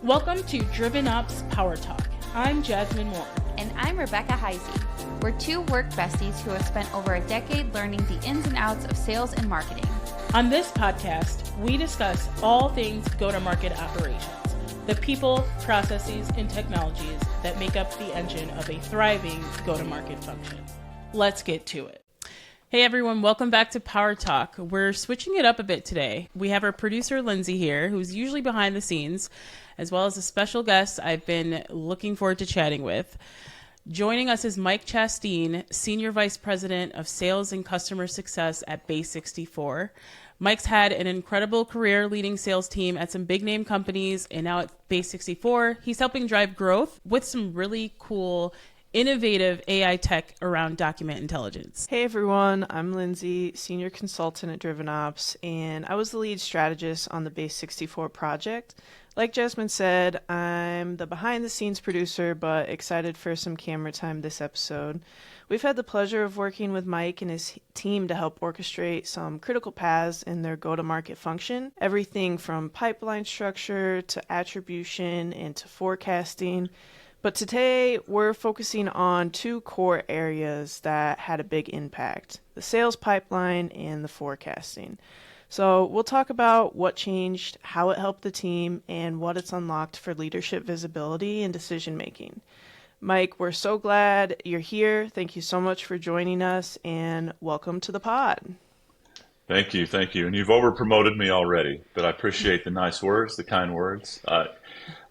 Welcome to Driven Ops Power Talk. I'm Jazmine Moore. And I'm Rebecca Heisey. We're two work besties who have spent over a decade learning the ins and outs of sales and marketing. On this podcast, we discuss all things go-to-market operations, the people, processes, and technologies that make up the engine of a thriving go-to-market function. Let's get to it. Hey everyone, welcome back to Power Talk. We're switching it up a bit today. We have our producer Lindsey here, who's usually behind the scenes, as well as a special guest I've been looking forward to chatting with. Joining us is Mike Chasteen, Senior Vice President of Sales and Customer Success at Base 64. Mike's had an incredible career leading sales team at some big name companies, and now at Base 64, he's helping drive growth with some really cool innovative AI tech around document intelligence. Hey everyone, I'm Lindsey, Senior Consultant at Driven Ops, and I was the lead strategist on the Base 64 project. Like Jazmine said, I'm the behind-the-scenes producer, but excited for some camera time this episode. We've had the pleasure of working with Mike and his team to help orchestrate some critical paths in their go-to-market function, everything from pipeline structure to attribution and to forecasting. But today, we're focusing on two core areas that had a big impact: the sales pipeline and the forecasting. So we'll talk about what changed, how it helped the team, and what it's unlocked for leadership visibility and decision making. Mike, we're so glad you're here. Thank you so much for joining us, and welcome to the pod. Thank you. And you've over-promoted me already, but I appreciate the nice words, the kind words.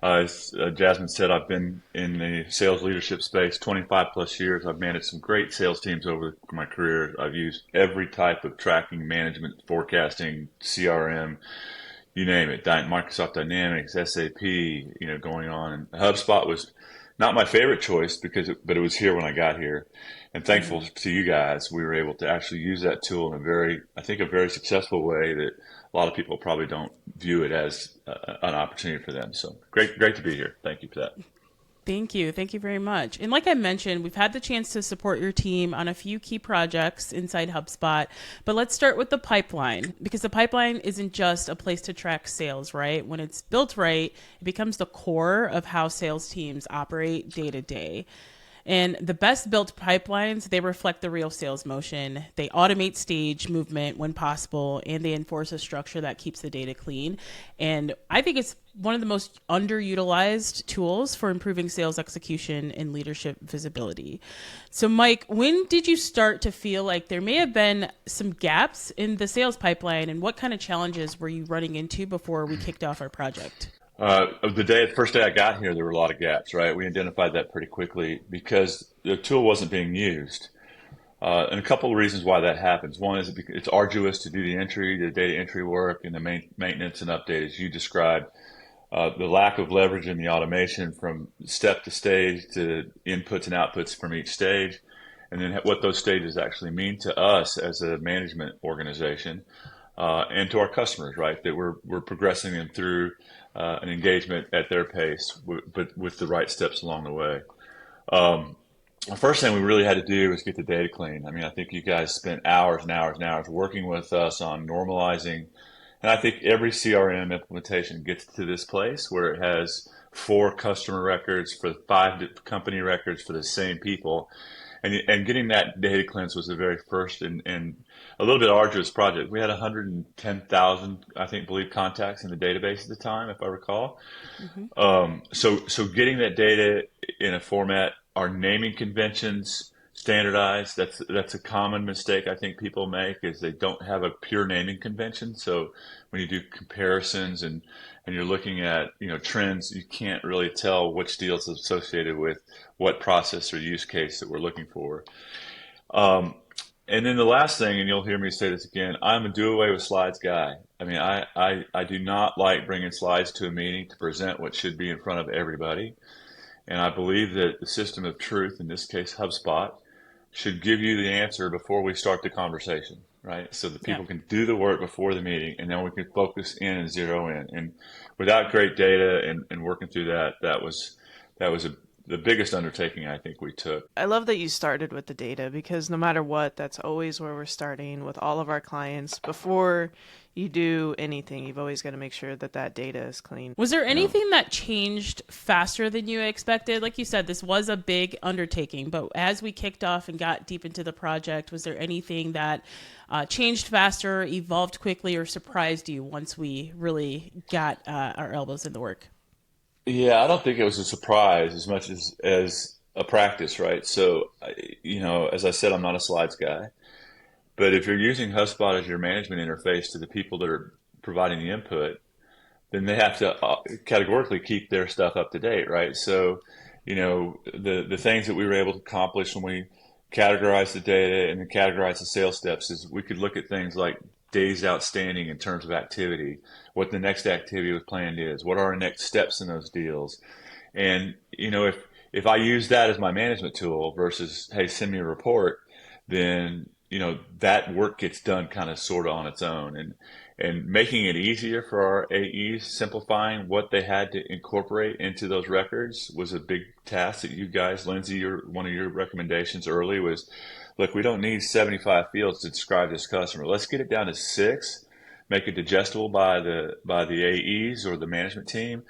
As Jazmine said, I've been in the sales leadership space 25 plus years. I've managed some great sales teams over my career. I've used every type of tracking, management, forecasting, CRM, you name it, Microsoft Dynamics, SAP, going on. And HubSpot was not my favorite choice but it was here when I got here. And thankful to you guys, we were able to actually use that tool in a very successful way that a lot of people probably don't view it as an opportunity for them. So great to be here. Thank you for that. Thank you very much. And like I mentioned, we've had the chance to support your team on a few key projects inside HubSpot, but let's start with the pipeline, because the pipeline isn't just a place to track sales, right? When it's built right, it becomes the core of how sales teams operate day to day. And the best built pipelines, they reflect the real sales motion. They automate stage movement when possible, and they enforce a structure that keeps the data clean. And I think it's one of the most underutilized tools for improving sales execution and leadership visibility. So Mike, when did you start to feel like there may have been some gaps in the sales pipeline, and what kind of challenges were you running into before we kicked off our project? The first day I got here, there were a lot of gaps, right? We identified that pretty quickly because the tool wasn't being used. And a couple of reasons why that happens. One is it's arduous to do the data entry work, and the maintenance and update, as you described. The lack of leverage in the automation from step to stage to inputs and outputs from each stage, and then what those stages actually mean to us as a management organization, and to our customers, right? That we're progressing them through an engagement at their pace, but with the right steps along the way. The first thing we really had to do was get the data clean. I mean, I think you guys spent hours and hours and hours working with us on normalizing. And I think every CRM implementation gets to this place where it has 4 customer records for 5 company records for the same people. And getting that data cleanse was the very first and a little bit arduous project. We had 110,000, believe contacts in the database at the time, if I recall. Mm-hmm. So getting that data in a format, our naming conventions standardized. That's a common mistake I think people make, is they don't have a pure naming convention. So when you do comparisons and you're looking at trends, you can't really tell which deal is associated with what process or use case that we're looking for. And then the last thing, and you'll hear me say this again, I'm a do away with slides guy. I mean, I do not like bringing slides to a meeting to present what should be in front of everybody. And I believe that the system of truth, in this case HubSpot, should give you the answer before we start the conversation, right? So that people can do the work before the meeting, and then we can focus in and zero in. And without great data and working through that was the biggest undertaking I think we took. I love that you started with the data, because no matter what, that's always where we're starting with all of our clients. Before you do anything, you've always got to make sure that that data is clean. Was there anything that changed faster than you expected? Like you said, this was a big undertaking, but as we kicked off and got deep into the project, was there anything that changed faster, evolved quickly, or surprised you once we really got our elbows in the work? Yeah, I don't think it was a surprise as much as a practice, right? So, as I said, I'm not a slides guy, but if you're using HubSpot as your management interface to the people that are providing the input, then they have to categorically keep their stuff up to date, right? So, the things that we were able to accomplish when we categorized the data and then categorized the sales steps is we could look at things like days outstanding in terms of activity, what the next activity was planned is, what are our next steps in those deals. And, if I use that as my management tool versus, hey, send me a report, then, that work gets done kind of sort of on its own. And making it easier for our AEs, simplifying what they had to incorporate into those records was a big task that you guys, Lindsey, one of your recommendations early was, look, we don't need 75 fields to describe this customer. Let's get it down to 6, make it digestible by the AEs or the management team,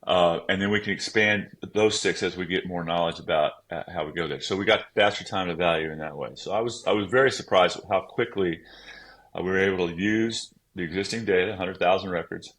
and then we can expand those 6 as we get more knowledge about how we go there. So we got faster time to value in that way. So I was very surprised with how quickly we were able to use the existing data, 100,000 records,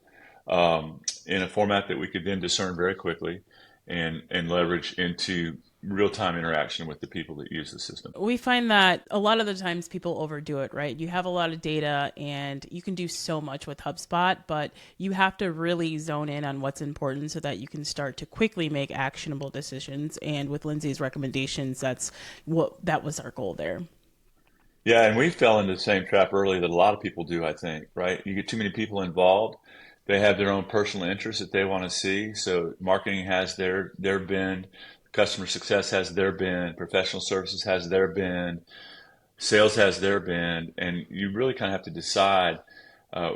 in a format that we could then discern very quickly and leverage into real-time interaction with the people that use the system. We find that a lot of the times people overdo it, right? You have a lot of data and you can do so much with HubSpot, but you have to really zone in on what's important so that you can start to quickly make actionable decisions. And with Lindsey's recommendations, that was our goal there. Yeah, and we fell into the same trap early that a lot of people do, I think, right? You get too many people involved. They have their own personal interests that they want to see. So marketing has their bend, customer success has their bend, professional services has their bend, sales has their bend, and you really kind of have to decide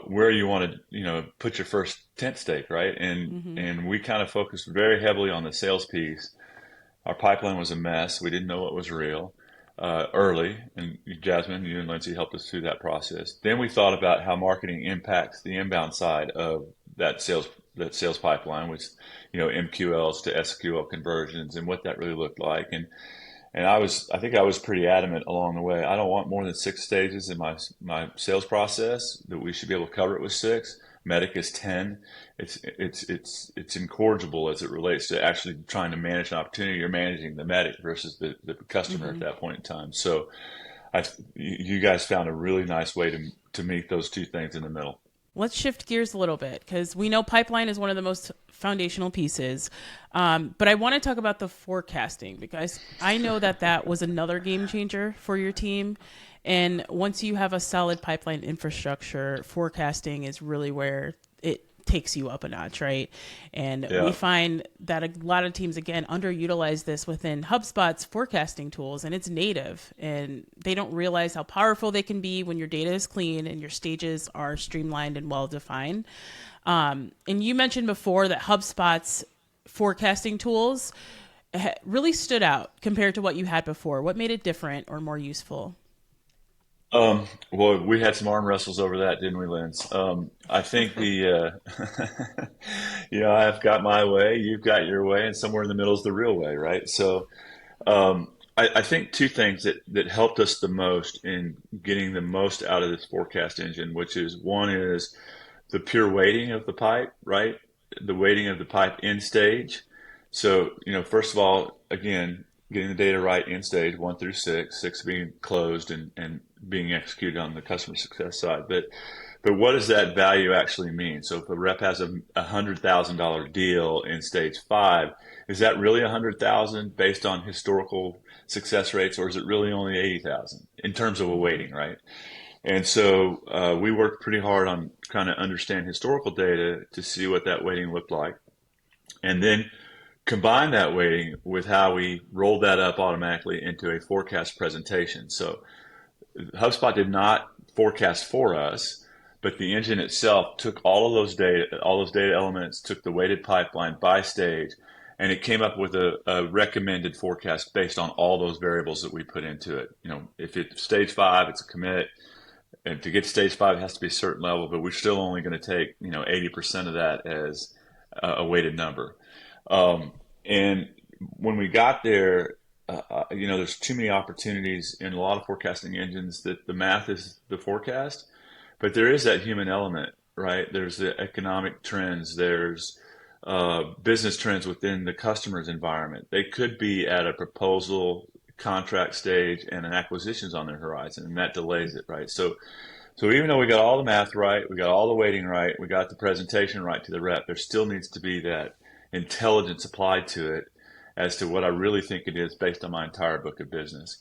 where you want to, put your first tent stake, right? And we kind of focused very heavily on the sales piece. Our pipeline was a mess. We didn't know what was real. Early, and Jazmine, you and Lindsey helped us through that process. Then we thought about how marketing impacts the inbound side of that sales pipeline, which MQLs to SQL conversions and what that really looked like. And I think I was pretty adamant along the way. I don't want more than 6 stages in my sales process. That we should be able to cover it with 6. Medic is 10. It's incorrigible as it relates to actually trying to manage an opportunity. You're managing the medic versus the customer at that point in time. So you guys found a really nice way to meet those two things in the middle. Let's shift gears a little bit because we know pipeline is one of the most foundational pieces. But I want to talk about the forecasting because I know that was another game changer for your team. And once you have a solid pipeline infrastructure, forecasting is really where it takes you up a notch, right? And we find that a lot of teams, again, underutilize this within HubSpot's forecasting tools, and it's native. And they don't realize how powerful they can be when your data is clean and your stages are streamlined and well-defined. And you mentioned before that HubSpot's forecasting tools really stood out compared to what you had before. What made it different or more useful? Well, we had some arm wrestles over that, didn't we, Linz? I think I've got my way, you've got your way, and somewhere in the middle is the real way, right? So, I think 2 things that helped us the most in getting the most out of this forecast engine, which is one is the pure weighting of the pipe, right? The weighting of the pipe in stage. So, first of all, again, getting the data right in stage 1 through 6, 6 being closed and being executed on the customer success side. But what does that value actually mean? So if a rep has a $100,000 deal in stage 5, is that really $100,000 based on historical success rates, or is it really only $80,000 in terms of a weighting, right? And so we worked pretty hard on trying to understand historical data to see what that weighting looked like, and then combine that weighting with how we rolled that up automatically into a forecast presentation. So HubSpot did not forecast for us, but the engine itself took all of those data elements, took the weighted pipeline by stage, and it came up with a recommended forecast based on all those variables that we put into it. If it's stage 5, it's a commit. And to get to stage 5, it has to be a certain level, but we're still only going to take 80% of that as a weighted number. And when we got there, there's too many opportunities in a lot of forecasting engines that the math is the forecast, but there is that human element, right? There's the economic trends, there's business trends within the customer's environment. They could be at a proposal contract stage and an acquisition's on their horizon, and that delays it, right? So even though we got all the math right, we got all the weighting right, we got the presentation right to the rep, there still needs to be that intelligence applied to it as to what I really think it is based on my entire book of business.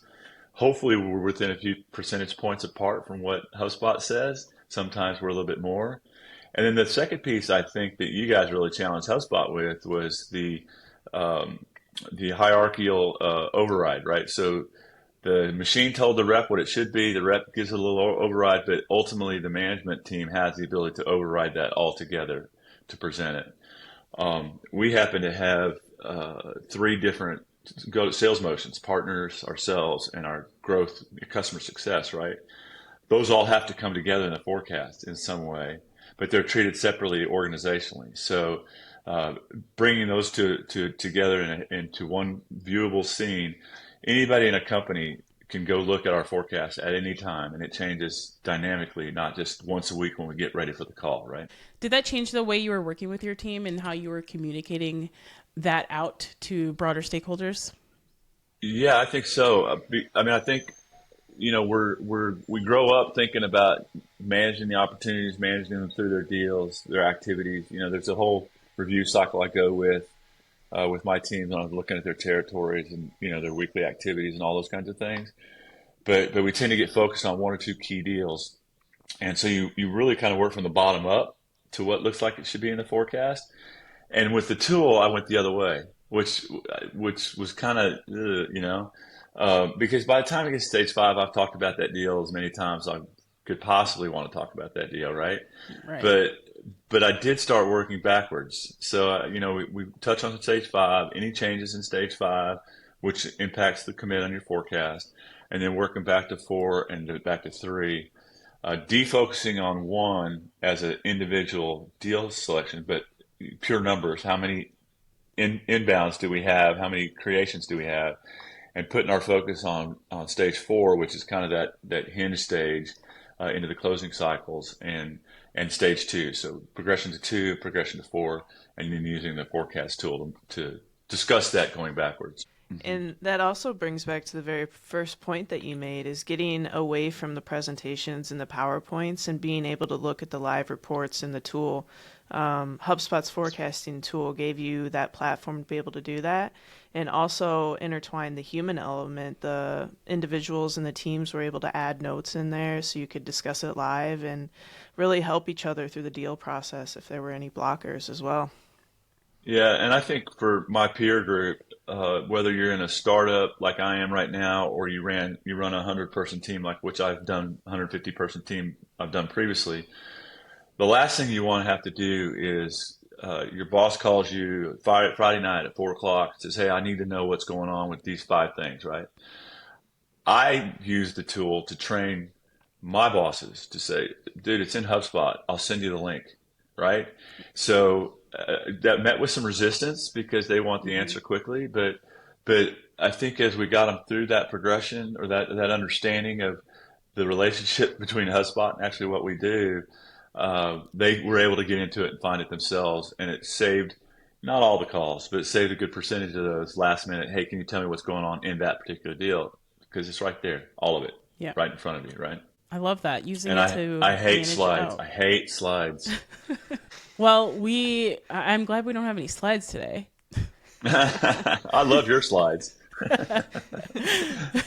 Hopefully we're within a few percentage points apart from what HubSpot says. Sometimes we're a little bit more. And then the second piece I think that you guys really challenged HubSpot with was the hierarchical override, right? So the machine told the rep what it should be. The rep gives it a little override, but ultimately the management team has the ability to override that altogether to present it. We happen to have 3 different sales motions: partners, ourselves, and our growth, customer success, right? Those all have to come together in the forecast in some way, but they're treated separately organizationally. So bringing those together into one viewable scene, anybody in a company can go look at our forecast at any time, and it changes dynamically, not just once a week when we get ready for the call, right? Did that change the way you were working with your team and how you were communicating that out to broader stakeholders? Yeah, I think so. I think we grow up thinking about managing the opportunities, managing them through their deals, their activities. There's a whole review cycle I go with my teams when I'm looking at their territories and their weekly activities and all those kinds of things. But we tend to get focused on 1 or 2 key deals, and so you really kind of work from the bottom up to what looks like it should be in the forecast. And with the tool, I went the other way, which was kind of because by the time it gets to stage 5, I've talked about that deal as many times as I could possibly want to talk about that deal, right? Right. But I did start working backwards. So we touch on stage 5, any changes in stage 5, which impacts the commit on your forecast, and then working back to 4 and back to 3, defocusing on 1 as an individual deal selection, but pure numbers. How many inbounds do we have? How many creations do we have? And putting our focus on stage 4, which is kind of that hinge stage into the closing cycles, and stage 2. So progression to 2, progression to 4, and then using the forecast tool to discuss that going backwards. And that also brings back to the very first point that you made, is getting away from the presentations and the PowerPoints and being able to look at the live reports in the tool. HubSpot's forecasting tool gave you that platform to be able to do that, and also intertwine the human element. The individuals and the teams were able to add notes in there so you could discuss it live and really help each other through the deal process if there were any blockers as well. Yeah, and I think for my peer group, whether you're in a startup like I am right now, or you run a 100-person team, like which I've done, 150-person team I've done previously, the last thing you want to have to do is your boss calls you Friday night at 4:00 and says, "Hey, I need to know what's going on with these 5 things," right? I use the tool to train my bosses to say, "Dude, it's in HubSpot. I'll send you the link," right? So that met with some resistance because they want the answer quickly, but I think as we got them through that progression, or that understanding of the relationship between HubSpot and actually what we do, they were able to get into it and find it themselves, and it saved not all the calls, but it saved a good percentage of those last minute, "Hey, can you tell me what's going on in that particular deal?" Because it's right there, all of it, Yeah. right in front of you, right? I love that. Using And it to I hate manage slides. out. I hate slides. Well, I'm glad we don't have any slides today. I love your slides.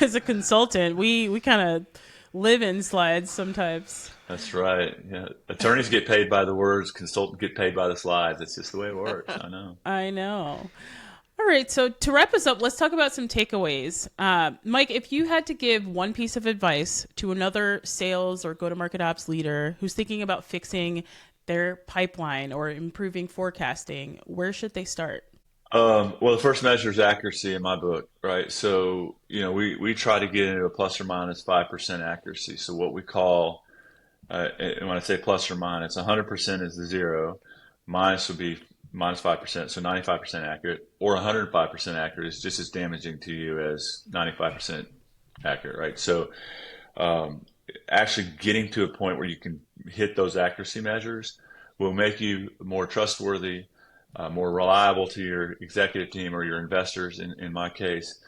As a consultant, we kind of live in slides sometimes. That's right. Yeah. Attorneys get paid by the words, consultants get paid by the slides. It's just the way it works. I know. I know. All right. So to wrap us up, let's talk about some takeaways. Mike, if you had to give one piece of advice to another sales or go-to-market ops leader who's thinking about fixing their pipeline or improving forecasting, where should they start? Well, the first measure is accuracy in my book, right? So, we try to get into a plus or minus 5% accuracy. So what we call, and when I say plus or minus, 100% is the zero, minus would be minus 5%, so 95% accurate, or 105% accurate is just as damaging to you as 95% accurate, right? So, actually getting to a point where you can hit those accuracy measures will make you more trustworthy, more reliable to your executive team or your investors. In my case,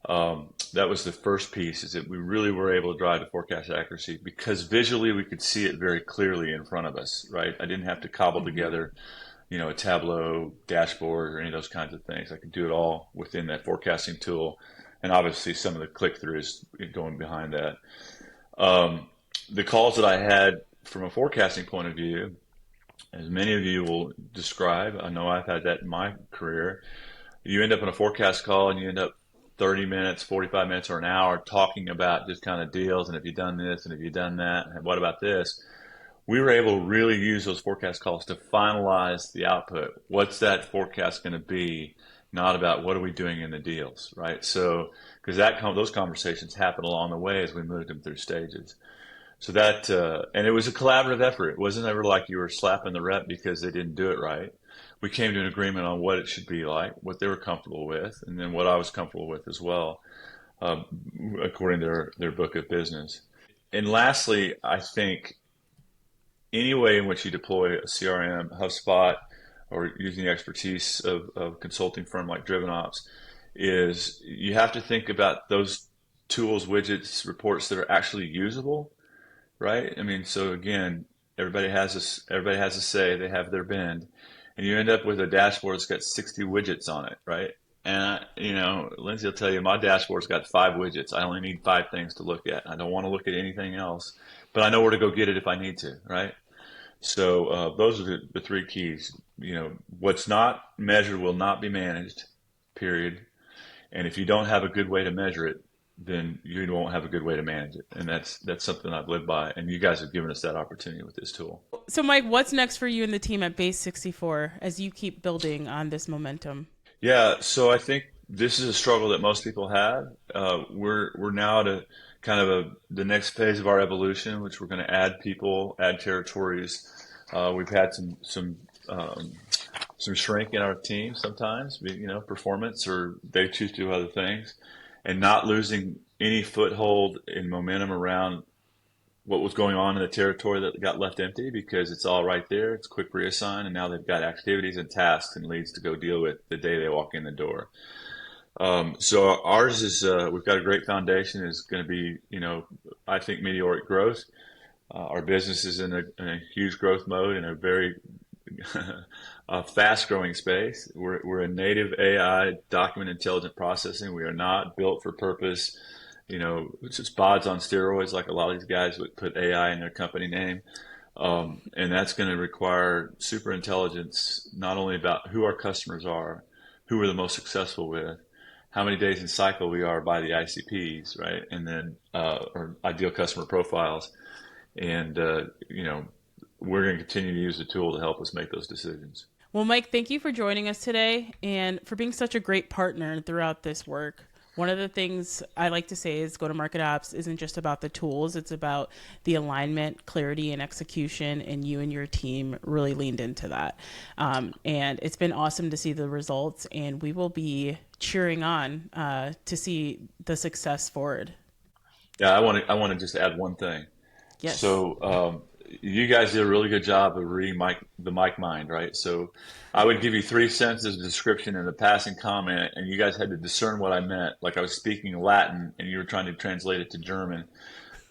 that was the first piece, is that we really were able to drive the forecast accuracy because visually we could see it very clearly in front of us, right? I didn't have to cobble together, a Tableau dashboard or any of those kinds of things. I could do it all within that forecasting tool. And obviously some of the click-throughs going behind that. The calls that I had from a forecasting point of view, as many of you will describe, I know I've had that in my career, you end up in a forecast call and you end up 30 minutes, 45 minutes, or an hour talking about just kind of deals, and have you done this, and have you done that, and what about this? We were able to really use those forecast calls to finalize the output. What's that forecast going to be? Not about what are we doing in the deals, right? So, because those conversations happen along the way as we moved them through stages. So that, and it was a collaborative effort. It wasn't ever like you were slapping the rep because they didn't do it right. We came to an agreement on what it should be like, what they were comfortable with, and then what I was comfortable with as well, according to their book of business. And lastly, I think any way in which you deploy a CRM, HubSpot, or using the expertise of a consulting firm like DrivenOps, is you have to think about those tools, widgets, reports that are actually usable, right? I mean, so again, everybody has a say, they have their bend, and you end up with a dashboard that's got 60 widgets on it, right? And Lindsey will tell you, my dashboard's got 5 widgets. I only need 5 things to look at. I don't want to look at anything else, but I know where to go get it if I need to, right? So those are the 3 keys. What's not measured will not be managed, period. And if you don't have a good way to measure it, then you won't have a good way to manage it. And that's something I've lived by. And you guys have given us that opportunity with this tool. So Mike, what's next for you and the team at Base 64 as you keep building on this momentum? Yeah, so I think this is a struggle that most people have. We're now at a kind of the next phase of our evolution, which we're going to add people, add territories. We've had some shrink in our team sometimes, performance, or they choose to do other things, and not losing any foothold in momentum around what was going on in the territory that got left empty, because it's all right there. It's quick reassign, and now they've got activities and tasks and leads to go deal with the day they walk in the door. So ours is, we've got a great foundation. It's going to be, I think, meteoric growth. Our business is in a huge growth mode in a very fast growing space. We're a native AI document intelligent processing. We are not built for purpose, it's just bods on steroids, like a lot of these guys would put AI in their company name. And that's going to require super intelligence, not only about who our customers are, who we're the most successful with, how many days in cycle we are by the ICPs, right? And then, or ideal customer profiles. And, we're going to continue to use the tool to help us make those decisions. Well, Mike, thank you for joining us today and for being such a great partner throughout this work. One of the things I like to say is go-to-market ops isn't just about the tools. It's about the alignment, clarity, and execution, and you and your team really leaned into that. And it's been awesome to see the results, and we will be cheering on to see the success forward. Yeah, I want to just add one thing. Yes. So you guys did a really good job of reading the Mike mind, right? So I would give you 3 sentences of description and a passing comment, and you guys had to discern what I meant. Like I was speaking Latin, and you were trying to translate it to German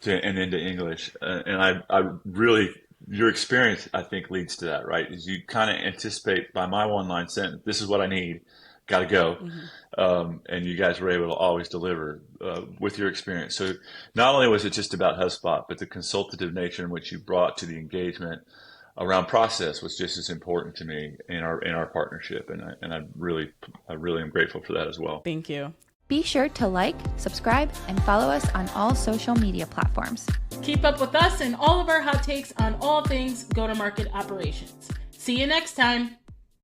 and into English. And I really, your experience, I think, leads to that, right? Is you kind of anticipate by my one-line sentence, this is what I need, got to go. Mm-hmm. And you guys were able to always deliver with your experience. So not only was it just about HubSpot, but the consultative nature in which you brought to the engagement around process was just as important to me in our partnership. And I really am grateful for that as well. Thank you. Be sure to like, subscribe, and follow us on all social media platforms. Keep up with us and all of our hot takes on all things go-to-market operations. See you next time.